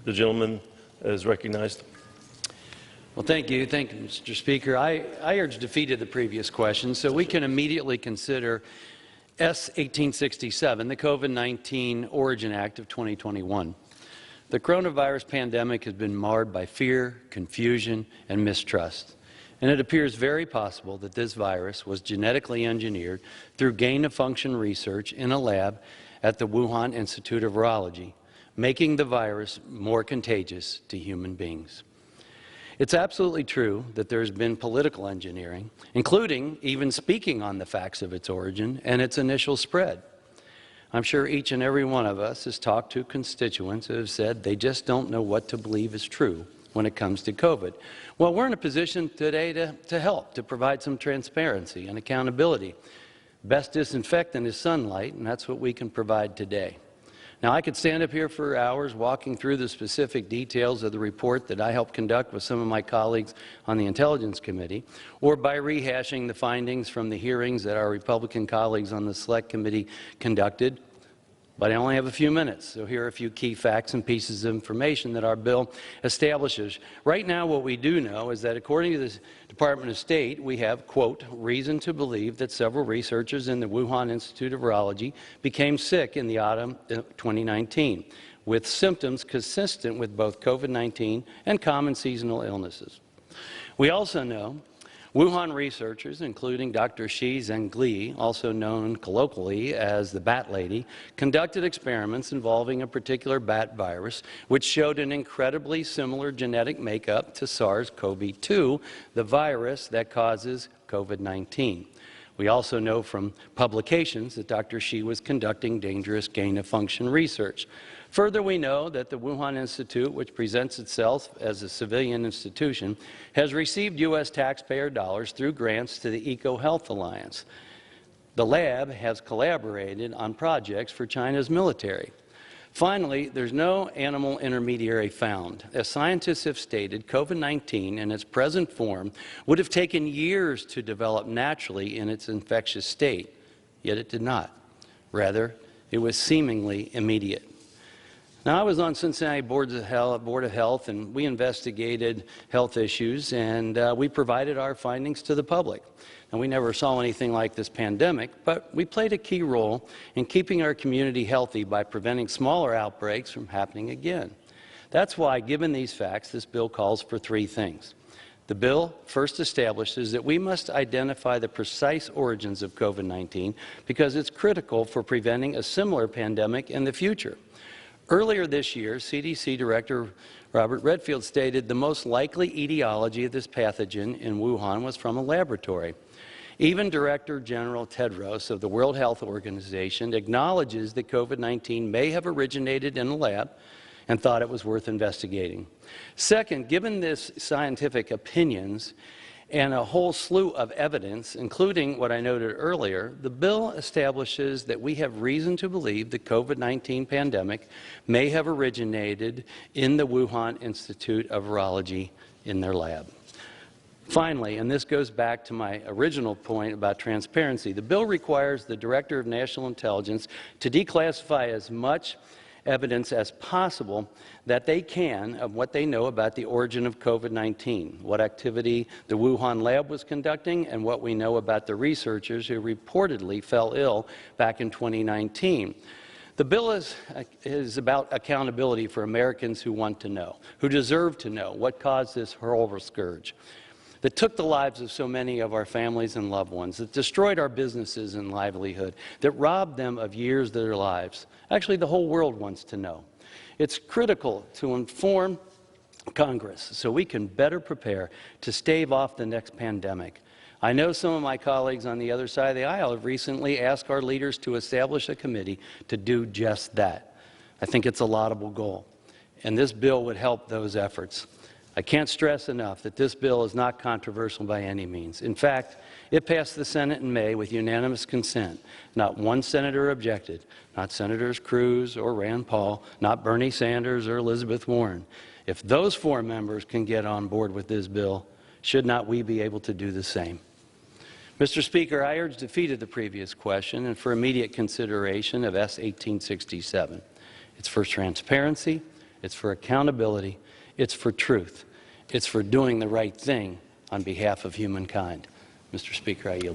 The gentleman is recognized. Well, thank you, Mr. Speaker. I urge defeat of the previous question, so we can immediately consider S. 1867, the COVID-19 Origin Act of 2021. The coronavirus pandemic has been marred by fear, confusion, and mistrust, and it appears very possible that this virus was genetically engineered through gain-of-function research in a lab at the Wuhan Institute of Virology, making the virus more contagious to human beings. It's absolutely true that there's been political engineering, including even speaking on the facts of its origin and its initial spread. I'm sure each and every one of us has talked to constituents who have said they just don't know what to believe is true when it comes to COVID. Well, we're in a position today to help, to provide some transparency and accountability. Best disinfectant is sunlight, and that's what we can provide today. Now, I could stand up here for hours walking through the specific details of the report that I helped conduct with some of my colleagues on the Intelligence Committee, or by rehashing the findings from the hearings that our Republican colleagues on the Select Committee conducted. But I only have a few minutes, so here are a few key facts and pieces of information that our bill establishes. Right now, what we do know is that according to the Department of State, we have, quote, reason to believe that several researchers in the Wuhan Institute of Virology became sick in the autumn of 2019 with symptoms consistent with both COVID-19 and common seasonal illnesses. We also know Wuhan researchers, including Dr. Shi Zhengli, also known colloquially as the Bat Lady, conducted experiments involving a particular bat virus, which showed an incredibly similar genetic makeup to SARS-CoV-2, the virus that causes COVID-19. We also know from publications that Dr. Shi was conducting dangerous gain-of-function research. Further, we know that the Wuhan Institute, which presents itself as a civilian institution, has received U.S. taxpayer dollars through grants to the EcoHealth Alliance. The lab has collaborated on projects for China's military. Finally, there's no animal intermediary found. As scientists have stated, COVID-19 in its present form would have taken years to develop naturally in its infectious state, yet it did not. Rather, it was seemingly immediate. Now, I was on Cincinnati Board of Health, and we investigated health issues, and we provided our findings to the public. And we never saw anything like this pandemic, but we played a key role in keeping our community healthy by preventing smaller outbreaks from happening again. That's why, given these facts, this bill calls for three things. The bill first establishes that we must identify the precise origins of COVID-19 because it's critical for preventing a similar pandemic in the future. Earlier this year, CDC Director Robert Redfield stated the most likely etiology of this pathogen in Wuhan was from a laboratory. Even Director General Tedros of the World Health Organization acknowledges that COVID-19 may have originated in a lab and thought it was worth investigating. Second, given this scientific opinions and a whole slew of evidence, including what I noted earlier, the bill establishes that we have reason to believe the COVID-19 pandemic may have originated in the Wuhan Institute of Virology in their lab. Finally, and this goes back to my original point about transparency, the bill requires the Director of National Intelligence to declassify as much evidence as possible that they can of what they know about the origin of COVID-19, what activity the Wuhan lab was conducting, and what we know about the researchers who reportedly fell ill back in 2019. The bill is about accountability for Americans who want to know, who deserve to know what caused this horrible scourge that took the lives of so many of our families and loved ones, that destroyed our businesses and livelihood, that robbed them of years of their lives. Actually, the whole world wants to know. It's critical to inform Congress so we can better prepare to stave off the next pandemic. I know some of my colleagues on the other side of the aisle have recently asked our leaders to establish a committee to do just that. I think it's a laudable goal, and this bill would help those efforts. I can't stress enough that this bill is not controversial by any means. In fact, it passed the Senate in May with unanimous consent. Not one senator objected, not Senators Cruz or Rand Paul, not Bernie Sanders or Elizabeth Warren. If those four members can get on board with this bill, should not we be able to do the same? Mr. Speaker, I urge defeat of the previous question and for immediate consideration of S. 1867. It's for transparency, It's for accountability. It's for truth. It's for doing the right thing on behalf of humankind. Mr. Speaker, I yield.